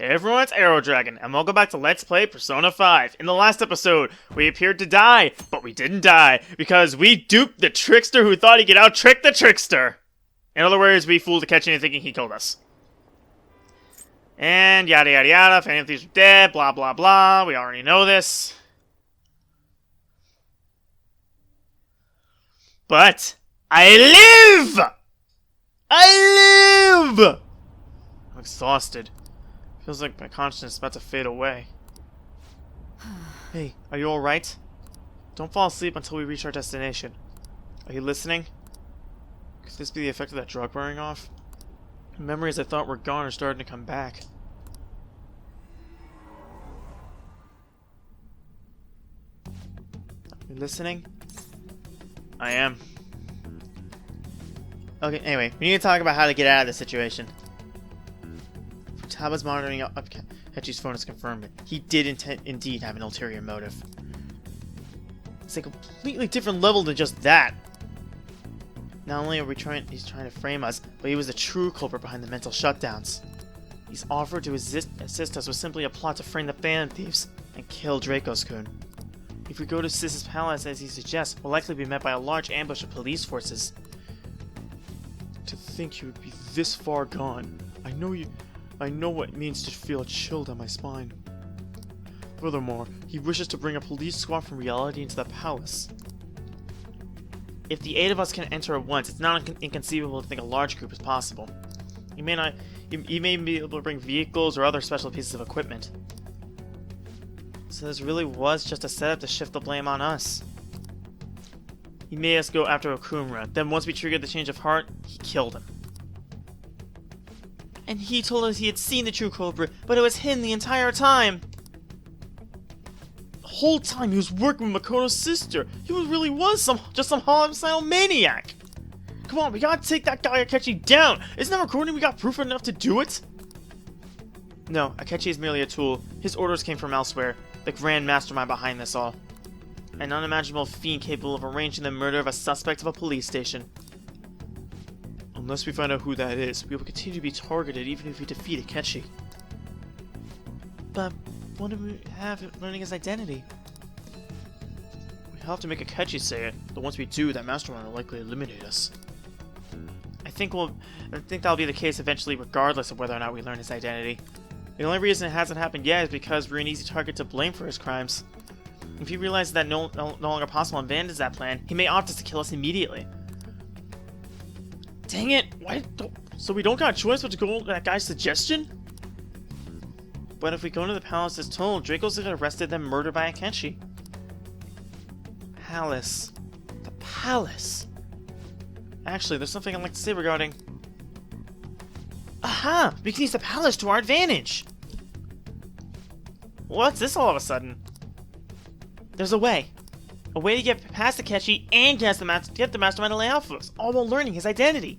Hey everyone, it's Arrow Dragon, and welcome back to Let's Play Persona 5. In the last episode, we appeared to die, but we didn't die, because we duped the trickster who thought he could out-trick the trickster! In other words, we fooled Akechi into thinking he killed us. And yada yada yada, Phantom Thieves are dead, blah blah blah, we already know this. But, I live! I live! I'm exhausted. Feels like my consciousness is about to fade away. Hey, are you alright? Don't fall asleep until we reach our destination. Are you listening? Could this be the effect of that drug wearing off? The memories I thought were gone are starting to come back. Are you listening? I am. Okay, anyway, we need to talk about how to get out of this situation. Futaba's monitoring up Akechi's phone has confirmed it. He did indeed have an ulterior motive. It's a completely different level than just that. Not only are he's trying to frame us, but he was the true culprit behind the mental shutdowns. He's offered to assist us with simply a plot to frame the Phantom Thieves and kill Dracos-kun. If we go to Sis's palace as he suggests, we'll likely be met by a large ambush of police forces. To think you would be this far gone. I know what it means to feel a chill down my spine. Furthermore, he wishes to bring a police squad from reality into the palace. If the 8 of us can enter at once, it's not inconceivable to think a large group is possible. He may be able to bring vehicles or other special pieces of equipment. So this really was just a setup to shift the blame on us. He made us go after Okumura, then once we triggered the change of heart, he killed him. And he told us he had seen the true culprit, but it was him the entire time! The whole time he was working with Makoto's sister! He really was just some homicidal maniac! Come on, we gotta take that guy Akechi down! Isn't that recording we got proof enough to do it? No, Akechi is merely a tool. His orders came from elsewhere, the grand mastermind behind this all. An unimaginable fiend capable of arranging the murder of a suspect of a police station. Unless we find out who that is, we will continue to be targeted even if we defeat Akechi. But what do we have learning his identity? We have to make Akechi say it, but once we do, that mastermind will likely eliminate us. I think that'll be the case eventually regardless of whether or not we learn his identity. The only reason it hasn't happened yet is because we're an easy target to blame for his crimes. If he realizes that no longer possible and abandons that plan, he may opt us to kill us immediately. Dang it! So we don't got a choice but to go with that guy's suggestion? But if we go into the palace as told, Dracos will get arrested then murdered by Akechi. Palace. The palace. Actually, there's something I'd like to say regarding... Aha! We can use the palace to our advantage! What's this all of a sudden? There's a way. A way to get past Akechi and get the mastermind to lay out for us, all while learning his identity.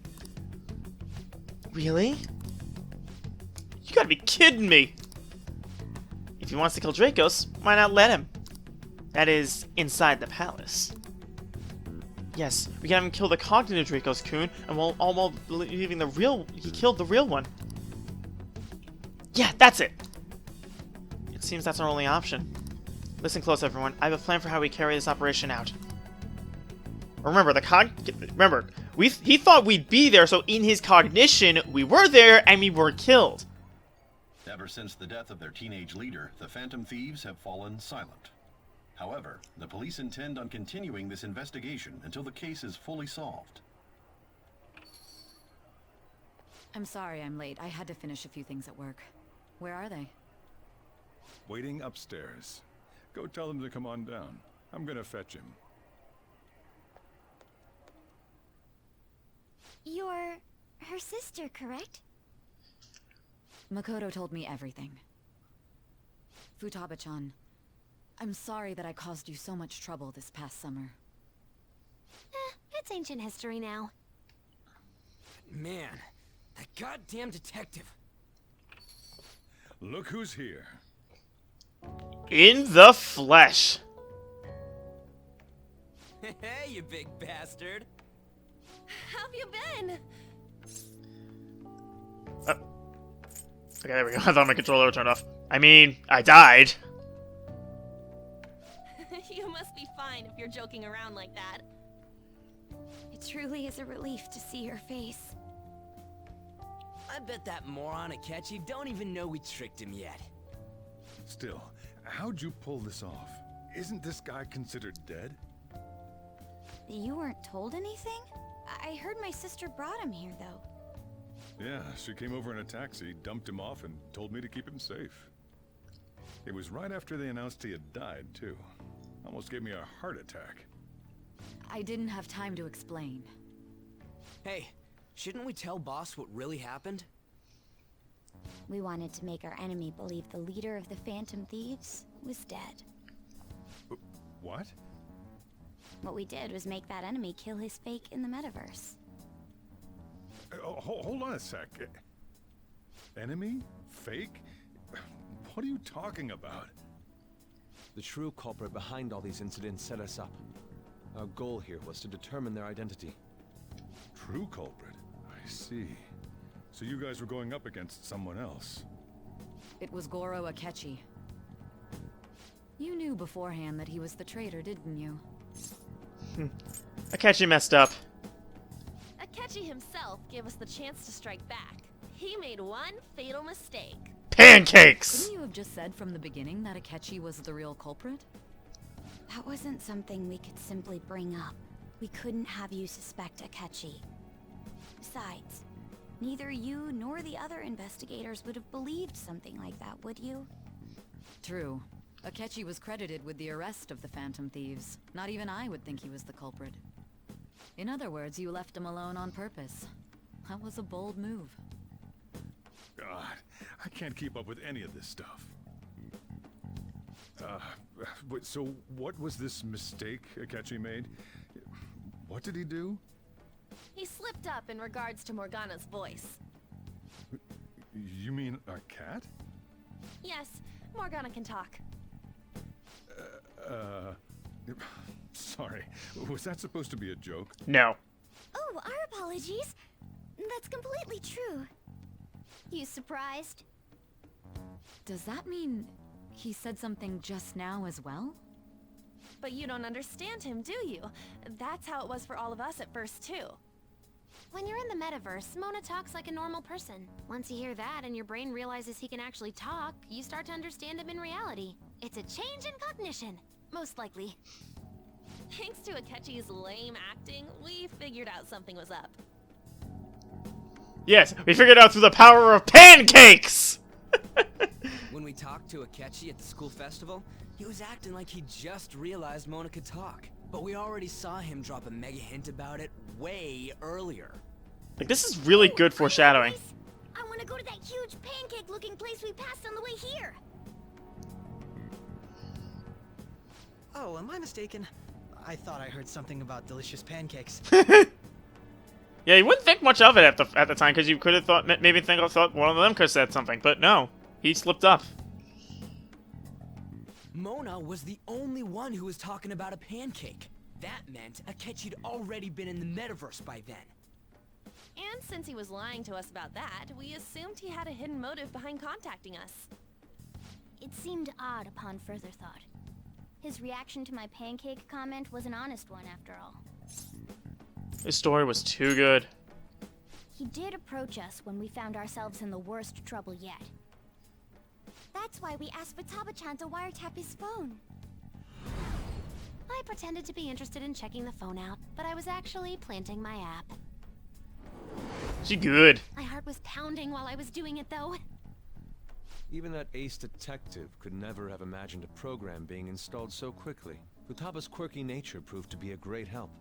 Really? You gotta be kidding me! If he wants to kill Dracos, why not let him? That is, inside the palace. Yes, we can have him kill the cognitive Dracos-kun, and all while leaving he killed the real one. Yeah, that's it! It seems that's our only option. Listen close, everyone. I have a plan for how we carry this operation out. Remember, he thought we'd be there, so in his cognition, we were there and we were killed. Ever since the death of their teenage leader, the Phantom Thieves have fallen silent. However, the police intend on continuing this investigation until the case is fully solved. I'm sorry I'm late. I had to finish a few things at work. Where are they? Waiting upstairs. Go tell him to come on down. I'm gonna fetch him. You're her sister, correct? Makoto told me everything. Futaba-chan, I'm sorry that I caused you so much trouble this past summer. It's ancient history now. Man, that goddamn detective. Look who's here. In the flesh. Hey, you big bastard. How have you been? Okay, there we go. I thought my controller turned off. I mean, I died. You must be fine if you're joking around like that. It truly is a relief to see your face. I bet that moron Akechi don't even know we tricked him yet. Still, how'd you pull this off? Isn't this guy considered dead? You weren't told anything? I heard my sister brought him here, though. Yeah, she came over in a taxi, dumped him off, and told me to keep him safe. It was right after they announced he had died, too. Almost gave me a heart attack. I didn't have time to explain. Hey, shouldn't we tell boss what really happened? We wanted to make our enemy believe the leader of the Phantom Thieves was dead. What? What we did was make that enemy kill his fake in the metaverse. Hold on a sec. Enemy? Fake? What are you talking about? The true culprit behind all these incidents set us up. Our goal here was to determine their identity. True culprit? I see. So you guys were going up against someone else. It was Goro Akechi. You knew beforehand that he was the traitor, didn't you? Akechi messed up. Akechi himself gave us the chance to strike back. He made one fatal mistake. Pancakes! Couldn't you have just said from the beginning that Akechi was the real culprit? That wasn't something we could simply bring up. We couldn't have you suspect Akechi. Besides, neither you nor the other investigators would have believed something like that, would you? True. Akechi was credited with the arrest of the Phantom Thieves. Not even I would think he was the culprit. In other words, you left him alone on purpose. That was a bold move. God, I can't keep up with any of this stuff. So what was this mistake Akechi made? What did he do? He slipped up in regards to Morgana's voice. You mean a cat? Yes, Morgana can talk. Sorry. Was that supposed to be a joke? No. Oh, our apologies. That's completely true. You surprised? Does that mean he said something just now as well? But you don't understand him, do you? That's how it was for all of us at first, too. When you're in the metaverse, Mona talks like a normal person. Once you hear that and your brain realizes he can actually talk, you start to understand him in reality. It's a change in cognition, most likely. Thanks to Akechi's lame acting, we figured out something was up. Yes, we figured out through the power of pancakes! When we talked to Akechi at the school festival, he was acting like he just realized Mona could talk. But we already saw him drop a mega hint about it way earlier. Like, this is really good foreshadowing. I want to go to that huge pancake-looking place we passed on the way here. Oh, am I mistaken? I thought I heard something about delicious pancakes. Yeah, you wouldn't think much of it at the time, because you could have thought, thought one of them could have said something, but no. He slipped up. Mona was the only one who was talking about a pancake. That meant Akechi'd already been in the metaverse by then. And since he was lying to us about that, we assumed he had a hidden motive behind contacting us. It seemed odd upon further thought. His reaction to my pancake comment was an honest one, after all. This story was too good. He did approach us when we found ourselves in the worst trouble yet. That's why we asked Futaba-chan to wiretap his phone. I pretended to be interested in checking the phone out, but I was actually planting my app. She good. My heart was pounding while I was doing it, though. Even that ace detective could never have imagined a program being installed so quickly. Futaba's quirky nature proved to be a great help.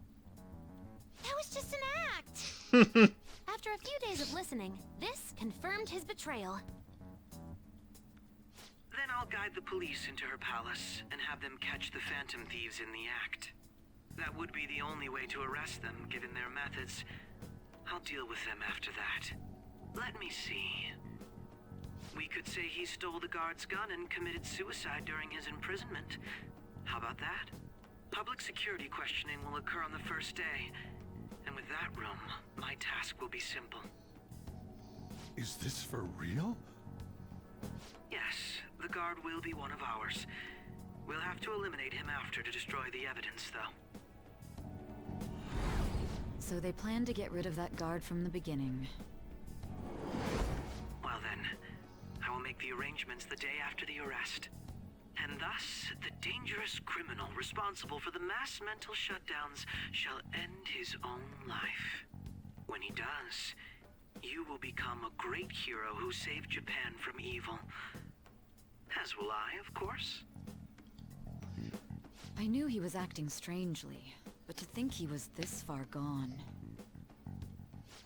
That was just an act! After a few days of listening, this confirmed his betrayal. Then I'll guide the police into her palace and have them catch the Phantom Thieves in the act. That would be the only way to arrest them, given their methods. I'll deal with them after that. Let me see. We could say he stole the guard's gun and committed suicide during his imprisonment. How about that? Public security questioning will occur on the first day. And with that room, my task will be simple. Is this for real? Yes, the guard will be one of ours. We'll have to eliminate him after to destroy the evidence, though. So they planned to get rid of that guard from the beginning. Well then, I will make the arrangements the day after the arrest. And thus, the dangerous criminal responsible for the mass mental shutdowns shall end his own life. When he does, you will become a great hero who saved Japan from evil. As will I, of course. I knew he was acting strangely, but to think he was this far gone.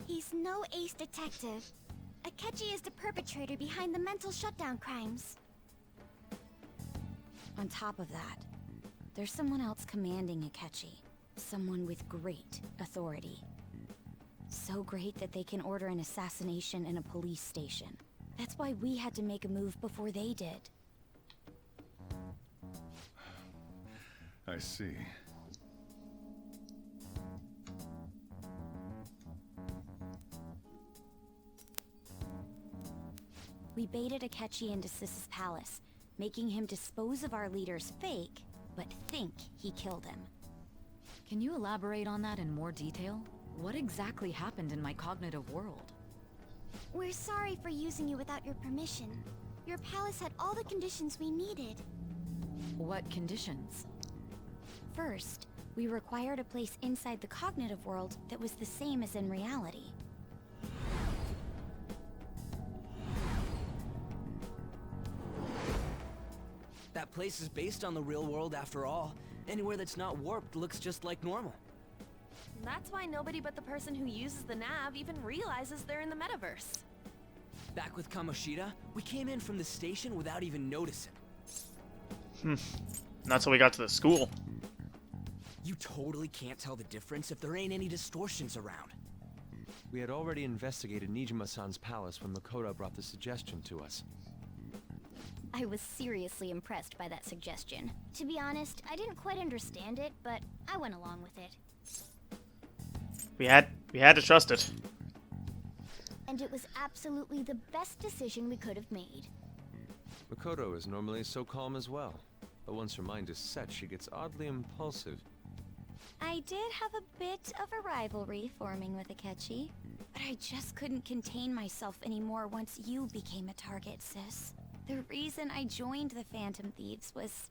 He's no ace detective. Akechi is the perpetrator behind the mental shutdown crimes. On top of that, there's someone else commanding Akechi. Someone with great authority. So great that they can order an assassination in a police station. That's why we had to make a move before they did. I see. We baited Akechi into Sis's palace, making him dispose of our leader's fake, but think he killed him. Can you elaborate on that in more detail? What exactly happened in my cognitive world? We're sorry for using you without your permission. Your palace had all the conditions we needed. What conditions? First, we required a place inside the cognitive world that was the same as in reality. That place is based on the real world after all. Anywhere that's not warped looks just like normal. That's why nobody but the person who uses the nav even realizes they're in the metaverse. Back with Kamoshida, we came in from the station without even noticing. Not till we got to the school. You totally can't tell the difference if there ain't any distortions around. We had already investigated Nijima-san's palace when Makoto brought the suggestion to us. I was seriously impressed by that suggestion. To be honest, I didn't quite understand it, but I went along with it. We had to trust it. And it was absolutely the best decision we could have made. Makoto is normally so calm as well, but once her mind is set, she gets oddly impulsive. I did have a bit of a rivalry forming with Akechi, but I just couldn't contain myself anymore once you became a target, sis. The reason I joined the Phantom Thieves was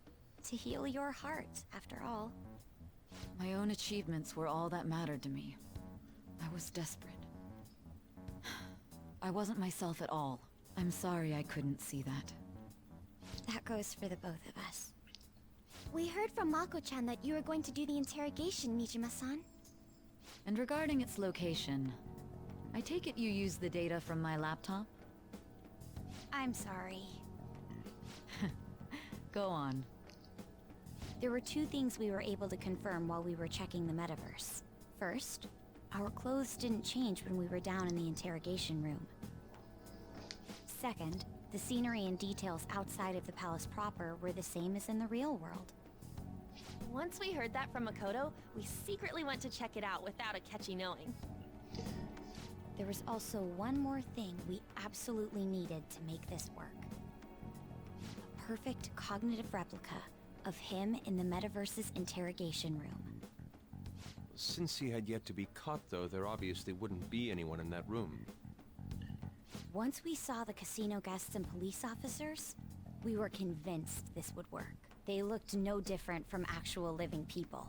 to heal your heart, after all. My own achievements were all that mattered to me. I was desperate. I wasn't myself at all. I'm sorry I couldn't see that. That goes for the both of us. We heard from Mako-chan that you were going to do the interrogation, Nijima-san. And regarding its location, I take it you used the data from my laptop? I'm sorry. Go on. There were two things we were able to confirm while we were checking the metaverse. First, our clothes didn't change when we were down in the interrogation room. Second, the scenery and details outside of the palace proper were the same as in the real world. Once we heard that from Makoto, we secretly went to check it out without Akechi knowing. There was also one more thing we absolutely needed to make this work. A perfect cognitive replica of him in the metaverse's interrogation room. Since he had yet to be caught, though, there obviously wouldn't be anyone in that room. Once we saw the casino guests and police officers, we were convinced this would work. They looked no different from actual living people.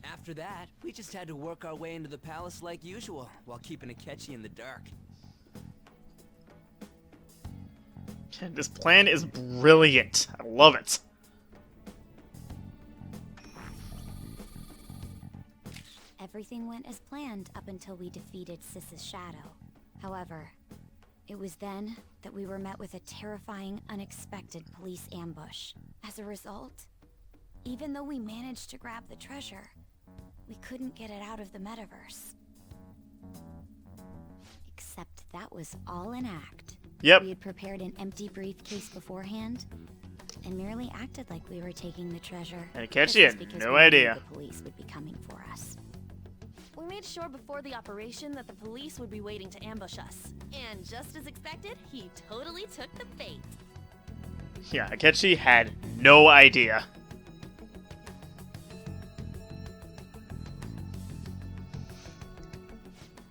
After that, we just had to work our way into the palace like usual, while keeping Akechi in the dark. This plan is brilliant. I love it. Everything went as planned up until we defeated Sis's shadow. However, it was then that we were met with a terrifying, unexpected police ambush. As a result, even though we managed to grab the treasure, we couldn't get it out of the metaverse. Except that was all an act. Yep. We had prepared an empty briefcase beforehand, and merely acted like we were taking the treasure. And Akechi This was had because no we knew idea. the police would be coming for us. We made sure before the operation that the police would be waiting to ambush us. And just as expected, he totally took the bait. Yeah, Akechi had no idea.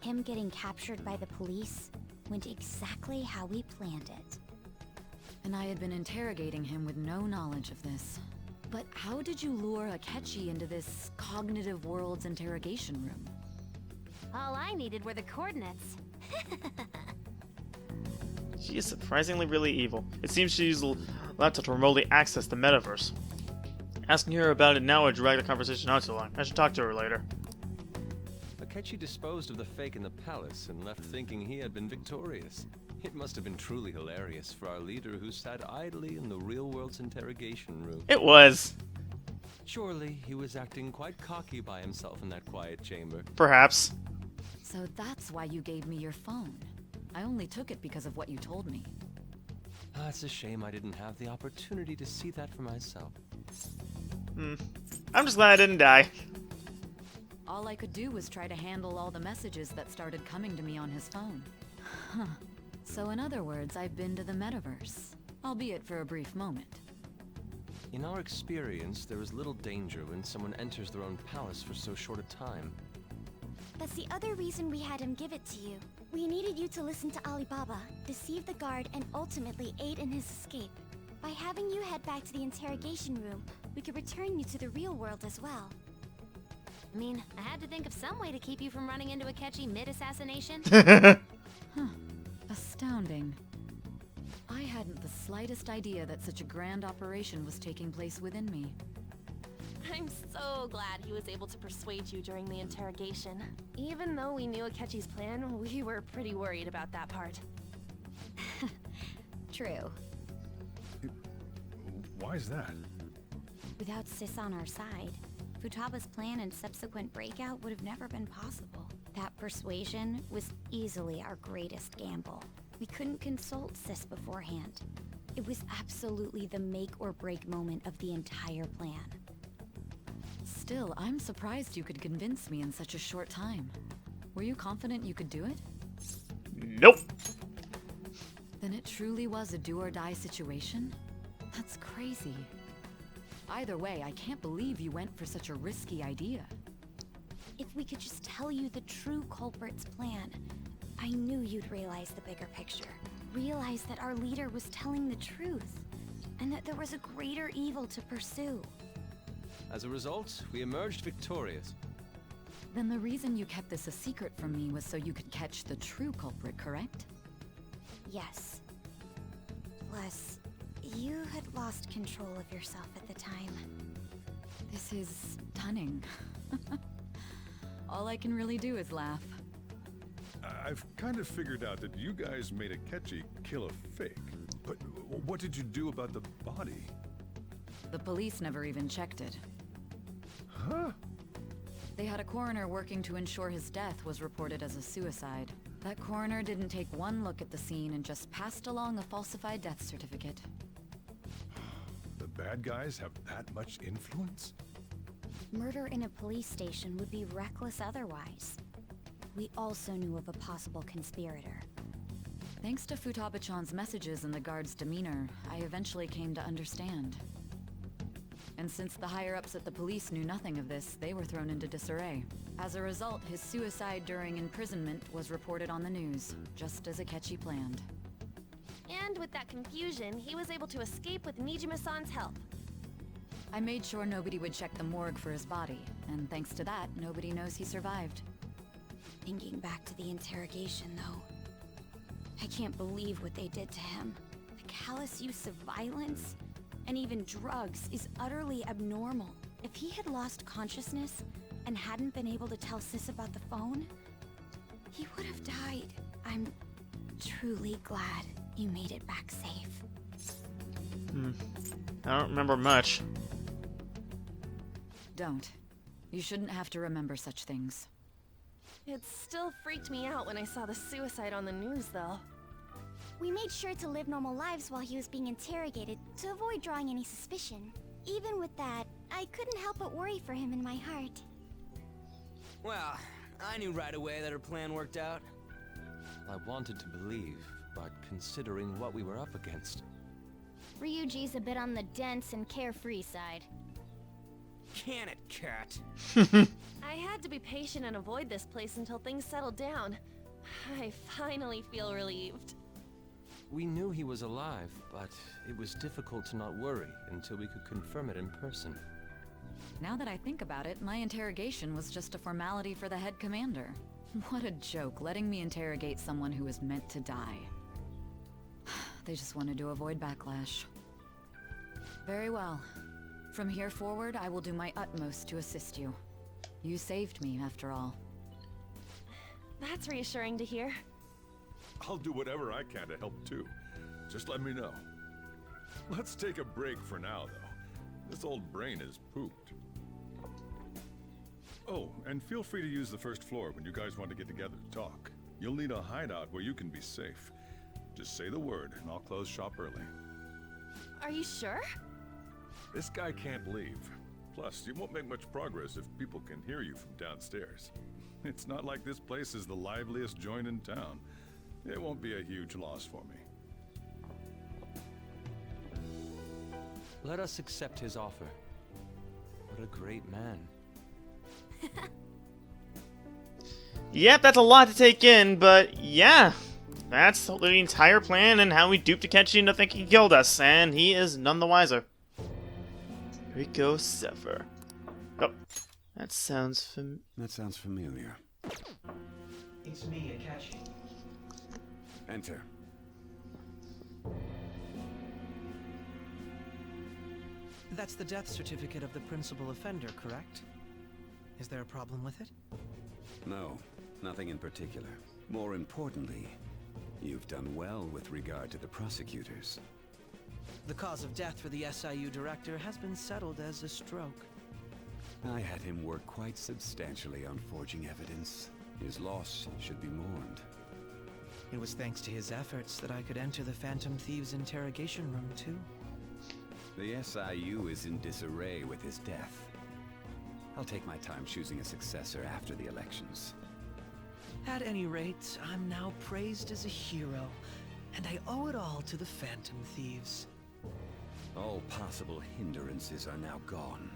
Him getting captured by the police went exactly how we planned it. And I had been interrogating him with no knowledge of this. But how did you lure Akechi into this cognitive world's interrogation room? All I needed were the coordinates. She is surprisingly really evil. It seems she used the laptop to remotely access the metaverse. Asking her about it now would drag the conversation out too long. I should talk to her later. Akechi disposed of the fake in the palace and left thinking he had been victorious. It must have been truly hilarious for our leader who sat idly in the real world's interrogation room. It was. Surely he was acting quite cocky by himself in that quiet chamber. Perhaps. So that's why you gave me your phone. I only took it because of what you told me. It's a shame I didn't have the opportunity to see that for myself. I'm just glad I didn't die. All I could do was try to handle all the messages that started coming to me on his phone. Huh. So in other words, I've been to the metaverse, albeit for a brief moment. In our experience, there is little danger when someone enters their own palace for so short a time. That's the other reason we had him give it to you. We needed you to listen to Alibaba, deceive the guard, and ultimately aid in his escape. By having you head back to the interrogation room, we could return you to the real world as well. I mean, I had to think of some way to keep you from running into Akechi mid-assassination. Huh. Astounding. I hadn't the slightest idea that such a grand operation was taking place within me. I'm so glad he was able to persuade you during the interrogation. Even though we knew Akechi's plan, we were pretty worried about that part. True. Why is that? Without Sis on our side, Futaba's plan and subsequent breakout would have never been possible. That persuasion was easily our greatest gamble. We couldn't consult Sis beforehand. It was absolutely the make or break moment of the entire plan. Still, I'm surprised you could convince me in such a short time. Were you confident you could do it? Nope. Then it truly was a do-or-die situation? That's crazy. Either way, I can't believe you went for such a risky idea. If we could just tell you the true culprit's plan, I knew you'd realize the bigger picture. Realize that our leader was telling the truth, and that there was a greater evil to pursue. As a result, we emerged victorious. Then the reason you kept this a secret from me was so you could catch the true culprit, correct? Yes. Plus, you had lost control of yourself at the time. This is stunning. All I can really do is laugh. I've kind of figured out that you guys made Akechi kill a fake. But what did you do about the body? The police never even checked it. Huh? They had a coroner working to ensure his death was reported as a suicide. That coroner didn't take one look at the scene and just passed along a falsified death certificate. The bad guys have that much influence? Murder in a police station would be reckless otherwise. We also knew of a possible conspirator. Thanks to Futaba-chan's messages and the guard's demeanor, I eventually came to understand. And since the higher-ups at the police knew nothing of this, they were thrown into disarray. As a result, his suicide during imprisonment was reported on the news, just as Akechi planned. And with that confusion, he was able to escape with Nijima-san's help. I made sure nobody would check the morgue for his body, and thanks to that, nobody knows he survived. Thinking back to the interrogation, though, I can't believe what they did to him. The callous use of violence, and even drugs, is utterly abnormal. If he had lost consciousness and hadn't been able to tell Sis about the phone, he would have died. I'm truly glad you made it back safe. I don't remember much. Don't. You shouldn't have to remember such things. It still freaked me out when I saw the suicide on the news, though. We made sure to live normal lives while he was being interrogated to avoid drawing any suspicion. Even with that, I couldn't help but worry for him in my heart. Well, I knew right away that her plan worked out. I wanted to believe, but considering what we were up against... Ryuji's a bit on the dense and carefree side. Can it, cat? I had to be patient and avoid this place until things settled down. I finally feel relieved. We knew he was alive, but it was difficult to not worry until we could confirm it in person. Now that I think about it, my interrogation was just a formality for the head commander. What a joke, letting me interrogate someone who was meant to die. They just wanted to avoid backlash. Very well. From here forward, I will do my utmost to assist you. You saved me, after all. That's reassuring to hear. I'll do whatever I can to help too. Just let me know. Let's take a break for now, though. This old brain is pooped. Oh, and feel free to use the first floor when you guys want to get together to talk. You'll need a hideout where you can be safe. Just say the word, and I'll close shop early. Are you sure? This guy can't leave. Plus, you won't make much progress if people can hear you from downstairs. It's not like this place is the liveliest joint in town. It won't be a huge loss for me. Let us accept his offer. What a great man. Yep, that's a lot to take in, but yeah. That's the entire plan and how we duped Akechi into thinking he killed us, and he is none the wiser. Rico Sever. Oh, that sounds familiar. It's me, Akechi. Enter. That's the death certificate of the principal offender, correct? Is there a problem with it? No, nothing in particular. More importantly, you've done well with regard to the prosecutors. The cause of death for the SIU director has been settled as a stroke. I had him work quite substantially on forging evidence. His loss should be mourned. It was thanks to his efforts that I could enter the Phantom Thieves' interrogation room, too. The SIU is in disarray with his death. I'll take my time choosing a successor after the elections. At any rate, I'm now praised as a hero, and I owe it all to the Phantom Thieves. All possible hindrances are now gone.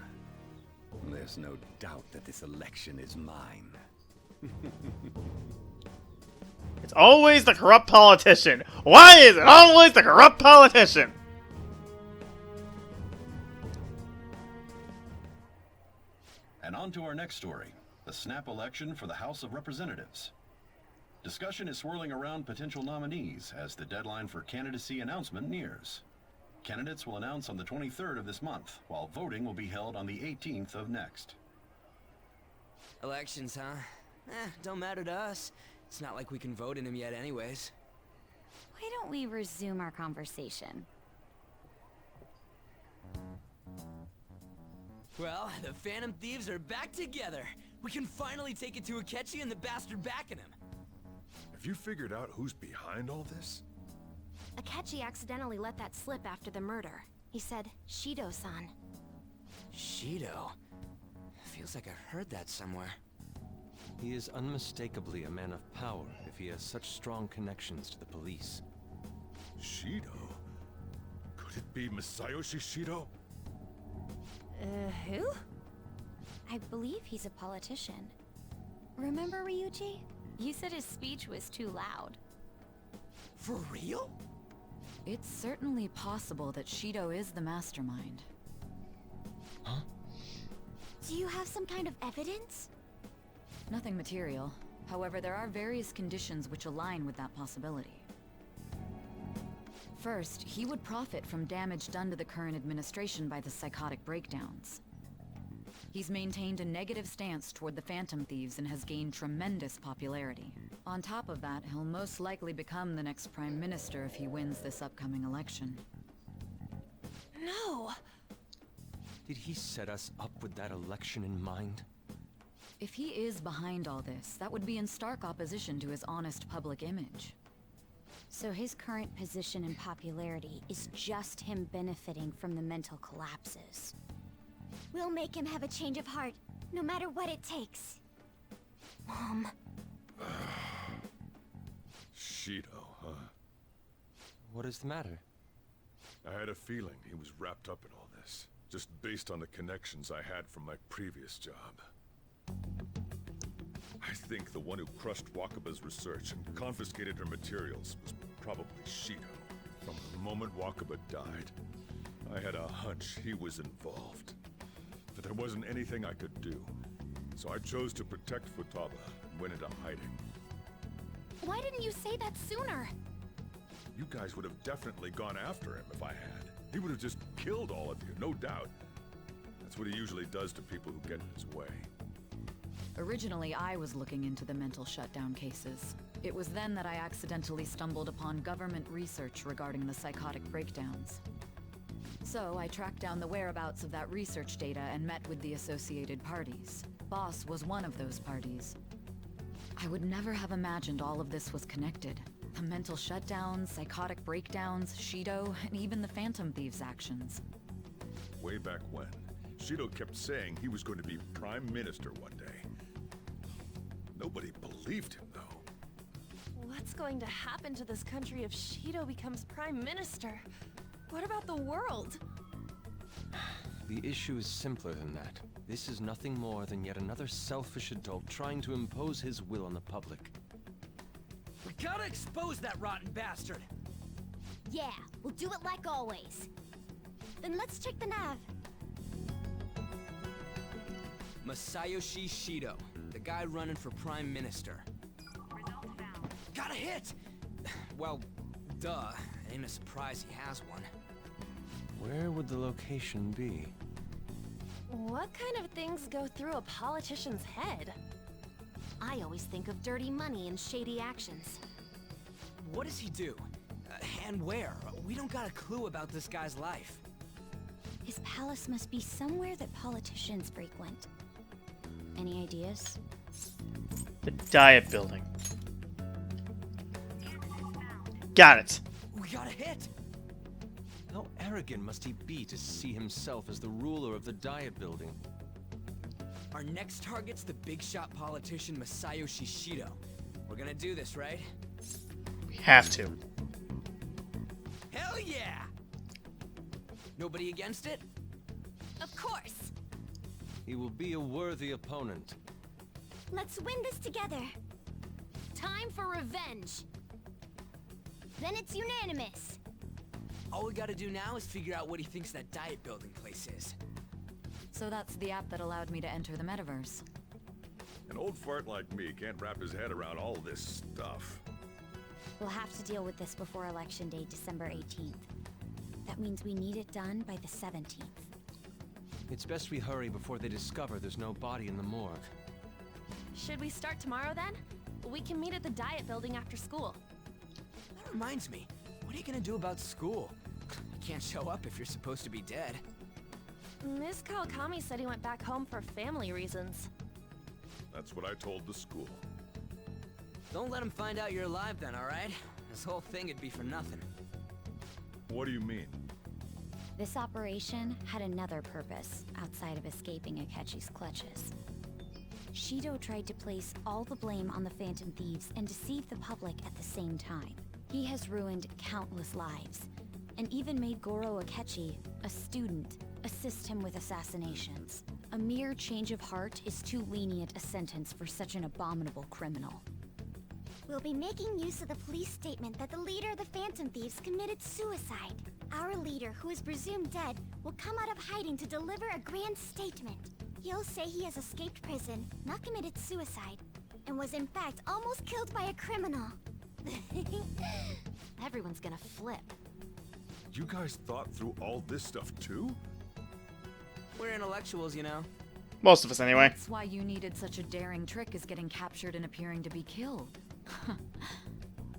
There's no doubt that this election is mine. It's always the corrupt politician. Why is it always the corrupt politician? And on to our next story, the snap election for the House of Representatives. Discussion is swirling around potential nominees as the deadline for candidacy announcement nears. Candidates will announce on the 23rd of this month, while voting will be held on the 18th of next. Elections, huh? Don't matter to us. It's not like we can vote in them yet anyways. Why don't we resume our conversation? Well, the Phantom Thieves are back together. We can finally take it to Akechi and the bastard backing him. Have you figured out who's behind all this? Akechi accidentally let that slip after the murder. He said, Shido-san. Shido? Feels like I heard that somewhere. He is unmistakably a man of power if he has such strong connections to the police. Shido? Could it be Masayoshi Shido? Who? I believe he's a politician. Remember, Ryuji? You said his speech was too loud. For real? It's certainly possible that Shido is the mastermind. Huh? Do you have some kind of evidence? Nothing material. However, there are various conditions which align with that possibility. First, he would profit from damage done to the current administration by the psychotic breakdowns. He's maintained a negative stance toward the Phantom Thieves and has gained tremendous popularity. On top of that, he'll most likely become the next Prime Minister if he wins this upcoming election. No! Did he set us up with that election in mind? If he is behind all this, that would be in stark opposition to his honest public image. So his current position and popularity is just him benefiting from the mental collapses. We'll make him have a change of heart, no matter what it takes. Mom. Shido, huh? What is the matter? I had a feeling he was wrapped up in all this, just based on the connections I had from my previous job. I think the one who crushed Wakaba's research and confiscated her materials was probably Shido. From the moment Wakaba died, I had a hunch he was involved. But there wasn't anything I could do, so I chose to protect Futaba and went into hiding. Why didn't you say that sooner? You guys would have definitely gone after him if I had. He would have just killed all of you, no doubt. That's what he usually does to people who get in his way. Originally, I was looking into the mental shutdown cases. It was then that I accidentally stumbled upon government research regarding the psychotic breakdowns. So I tracked down the whereabouts of that research data and met with the associated parties. Boss was one of those parties. I would never have imagined all of this was connected. The mental shutdowns, psychotic breakdowns, Shido, and even the Phantom Thieves' actions. Way back when, Shido kept saying he was going to be Prime Minister one day. Nobody believed him, though. What's going to happen to this country if Shido becomes Prime Minister? What about the world? The issue is simpler than that. This is nothing more than yet another selfish adult trying to impose his will on the public. We gotta expose that rotten bastard! Yeah, we'll do it like always. Then let's check the nav. Masayoshi Shido, the guy running for Prime Minister. Got a hit! Well, duh. Ain't a surprise he has one. Where would the location be? What kind of things go through a politician's head? I always think of dirty money and shady actions. What does he do? And where? We don't got a clue about this guy's life. His palace must be somewhere that politicians frequent. Any ideas? The Diet Building. Got it. We got a hit! How arrogant must he be to see himself as the ruler of the Diet Building? Our next target's the big shot politician Masayoshi Shido. We're gonna do this, right? We have to. Hell yeah! Nobody against it? Of course! He will be a worthy opponent. Let's win this together. Time for revenge. Then it's unanimous. All we gotta do now is figure out what he thinks that diet building place is. So that's the app that allowed me to enter the metaverse. An old fart like me can't wrap his head around all this stuff. We'll have to deal with this before Election Day, December 18th. That means we need it done by the 17th. It's best we hurry before they discover there's no body in the morgue. Should we start tomorrow then? We can meet at the Diet Building after school. That reminds me, what are you gonna do about school? You can't show up if you're supposed to be dead. Ms. Kawakami said he went back home for family reasons. That's what I told the school. Don't let him find out you're alive then, alright? This whole thing would be for nothing. What do you mean? This operation had another purpose outside of escaping Akechi's clutches. Shido tried to place all the blame on the Phantom Thieves and deceive the public at the same time. He has ruined countless lives, and even made Goro Akechi, a student, assist him with assassinations. A mere change of heart is too lenient a sentence for such an abominable criminal. We'll be making use of the police statement that the leader of the Phantom Thieves committed suicide. Our leader, who is presumed dead, will come out of hiding to deliver a grand statement. He'll say he has escaped prison, not committed suicide, and was in fact almost killed by a criminal. Everyone's gonna flip. You guys thought through all this stuff too? We're intellectuals, you know. Most of us, anyway. That's why you needed such a daring trick as getting captured and appearing to be killed.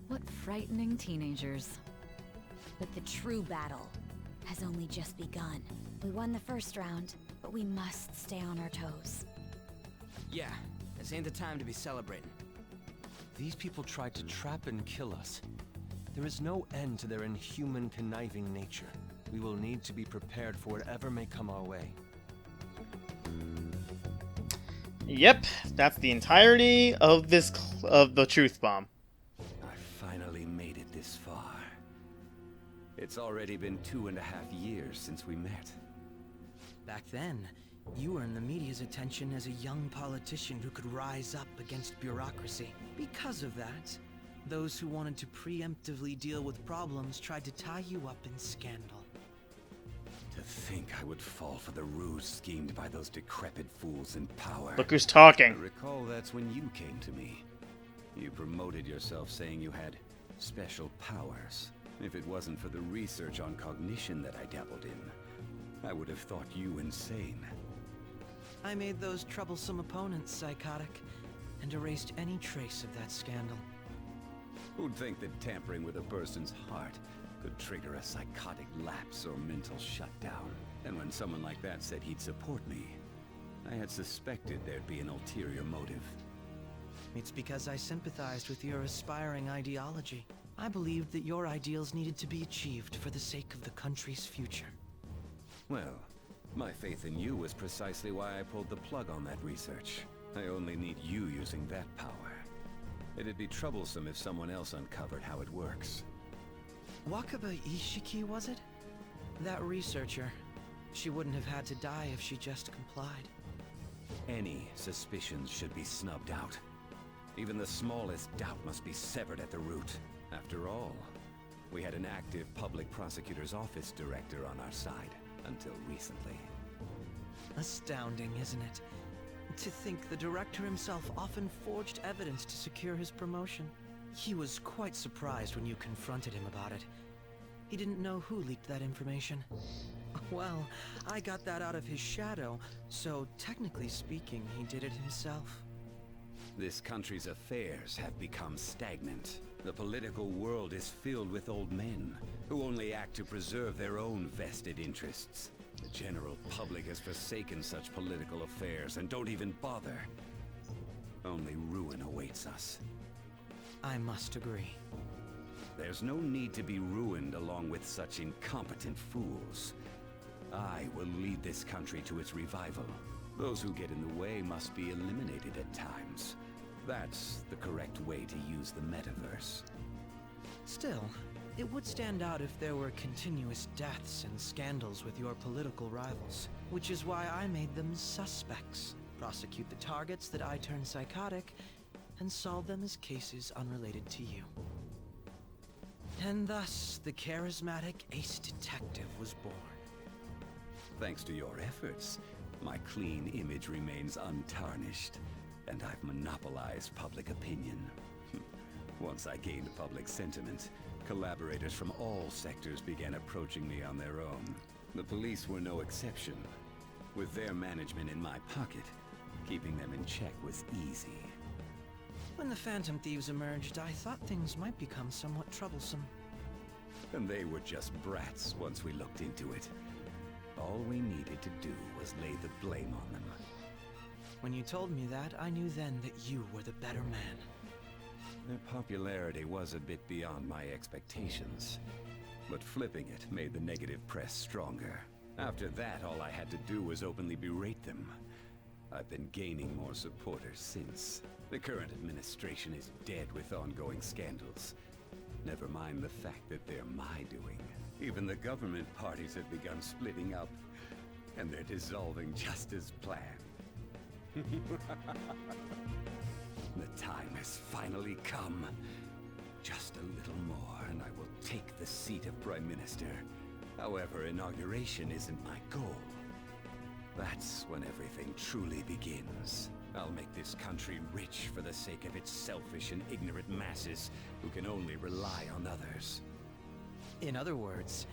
What frightening teenagers. But the true battle has only just begun. We won the first round, but we must stay on our toes. Yeah, this ain't the time to be celebrating. These people tried to trap and kill us. There is no end to their inhuman, conniving nature. We will need to be prepared for whatever may come our way. Yep, that's the entirety of of the truth bomb. I finally made it this far. It's already been 2.5 years since we met. Back then, you earned the media's attention as a young politician who could rise up against bureaucracy. Because of that, those who wanted to preemptively deal with problems tried to tie you up in scandal. To think I would fall for the ruse schemed by those decrepit fools in power. Look who's I talking. recall that's when you came to me. You promoted yourself saying you had special powers. If it wasn't for the research on cognition that I dabbled in, I would have thought you insane. I made those troublesome opponents psychotic, and erased any trace of that scandal. Who'd think that tampering with a person's heart could trigger a psychotic lapse or mental shutdown? And when someone like that said he'd support me, I had suspected there'd be an ulterior motive. It's because I sympathized with your aspiring ideology. I believed that your ideals needed to be achieved for the sake of the country's future. Well, my faith in you was precisely why I pulled the plug on that research. I only need you using that power. It'd be troublesome if someone else uncovered how it works. Wakaba Ishiki, was it? That researcher. She wouldn't have had to die if she just complied. Any suspicions should be snubbed out. Even the smallest doubt must be severed at the root. After all, we had an active public prosecutor's office director on our side, until recently. Astounding, isn't it? To think the director himself often forged evidence to secure his promotion. He was quite surprised when you confronted him about it. He didn't know who leaked that information. Well, I got that out of his shadow, so technically speaking, he did it himself. This country's affairs have become stagnant. The political world is filled with old men who only act to preserve their own vested interests. The general public has forsaken such political affairs and don't even bother. Only ruin awaits us. I must agree. There's no need to be ruined along with such incompetent fools. I will lead this country to its revival. Those who get in the way must be eliminated at times. That's the correct way to use the metaverse. Still, it would stand out if there were continuous deaths and scandals with your political rivals, which is why I made them suspects. Prosecute the targets that I turned psychotic, and solve them as cases unrelated to you. And thus, the charismatic ace detective was born. Thanks to your efforts, my clean image remains untarnished, and I've monopolized public opinion. Once I gained public sentiment, collaborators from all sectors began approaching me on their own. The police were no exception. With their management in my pocket, keeping them in check was easy. When the Phantom Thieves emerged, I thought things might become somewhat troublesome. And they were just brats once we looked into it. All we needed to do was lay the blame on them. When you told me that, I knew then that you were the better man. Their popularity was a bit beyond my expectations, but flipping it made the negative press stronger. After that, all I had to do was openly berate them. I've been gaining more supporters since. The current administration is dead with ongoing scandals. Never mind the fact that they're my doing. Even the government parties have begun splitting up, and they're dissolving just as planned. The time has finally come. Just a little more, and I will take the seat of Prime Minister. However, inauguration isn't my goal. That's when everything truly begins. I'll make this country rich for the sake of its selfish and ignorant masses who can only rely on others. In other words,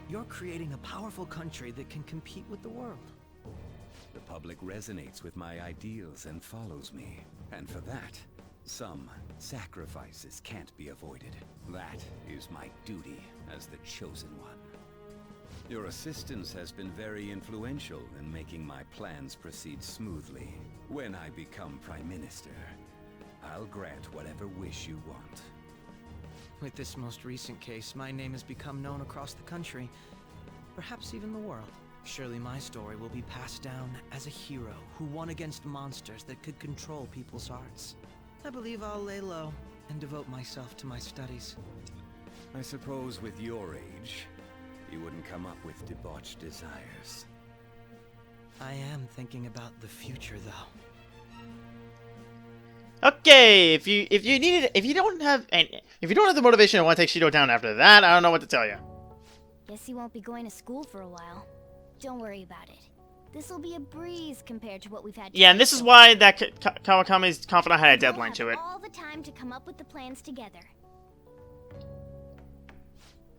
you're creating a powerful country that can compete with the world. The public resonates with my ideals and follows me. And for that, some sacrifices can't be avoided. That is my duty as the chosen one. Your assistance has been very influential in making my plans proceed smoothly. When I become Prime Minister, I'll grant whatever wish you want. With this most recent case, my name has become known across the country, perhaps even the world. Surely my story will be passed down as a hero who won against monsters that could control people's hearts. I believe I'll lay low and devote myself to my studies. I suppose with your age, you wouldn't come up with debauched desires. I am thinking about the future, though. Okay, if you don't have the motivation to want to take Shido down after that, I don't know what to tell you. Guess you won't be going to school for a while. Don't worry about it. This'll be a breeze compared to what we've had. Yeah, and this is why that Kawakame's confidant had a deadline to it. All the time to come up with the plans together.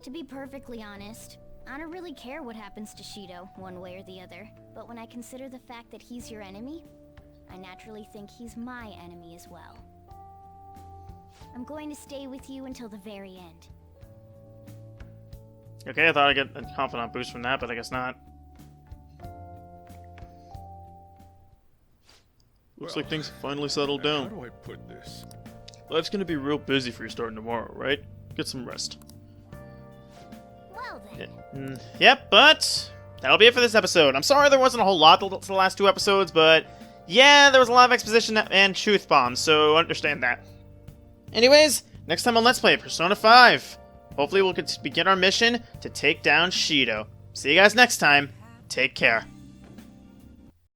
To be perfectly honest, I don't really care what happens to Shido, one way or the other. But when I consider the fact that he's your enemy, I naturally think he's my enemy as well. I'm going to stay with you until the very end. Okay, I thought I'd get a confidant boost from that, but I guess not. Looks like things have finally settled down. How do I put this? Life's gonna be real busy for you starting tomorrow, right? Get some rest. Well then. Yep, but that'll be it for this episode. I'm sorry there wasn't a whole lot to the last 2 episodes, but yeah, there was a lot of exposition and truth bombs, so understand that. Anyways, next time on Let's Play Persona 5, hopefully we'll begin our mission to take down Shido. See you guys next time. Take care.